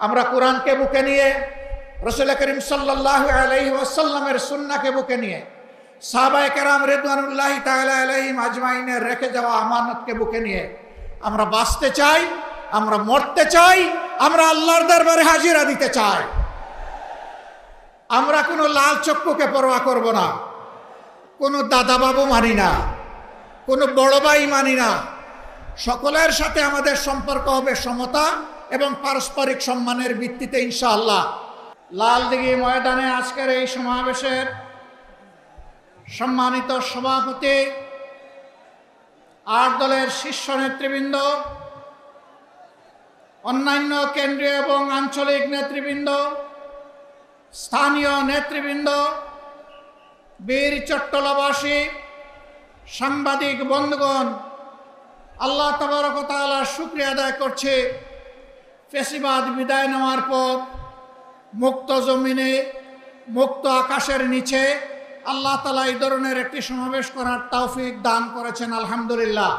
আমরা কোরআনকে বুকে নিয়ে, রাসূল করিম সাল্লাল্লাহু আলাইহি ওয়াসাল্লামের সুন্নাহকে বুকে নিয়ে, সাহাবায়ে কেরাম রিদওয়ানুল্লাহি তাআলা আলাইহিম আজমাইনের রেখে যাওয়া আমানতকে বুকে নিয়ে আমরা বাঁচতে চাই, আমরা মরতে চাই, আমরা আল্লাহর দরবারে হাজিরা দিতে চাই। আমরা কোনো লাল চক্ষুকে পরোয়া করব না, কোনো দাদা বাবু মানি না, কোনো বড় ভাই মানি না। সকলের সাথে আমাদের সম্পর্ক হবে সমতা এবং পারস্পরিক সম্মানের ভিত্তিতে ইনশাআল্লাহ। লালদিঘি ময়দানে আজকের এই সমাবেশের সম্মানিত সভাপতি, 8 দলের শীর্ষ নেতৃবৃন্দ, অন্যান্য কেন্দ্রীয় এবং আঞ্চলিক নেতৃবৃন্দ, স্থানীয় নেতৃবৃন্দ, বীর চট্টলাবাসী, সাংবাদিক বন্ধুগণ, আল্লাহ তাবারক ওয়া তাআলার শুকরিয়া আদায় করছে, ফেসিবাদ বিদায় নেওয়ার পর মুক্ত জমিনে, মুক্ত আকাশের নিচে আল্লাহ তাআলা এই ধরনের একটি সমাবেশ করার তৌফিক দান করেছেন, আলহামদুলিল্লাহ।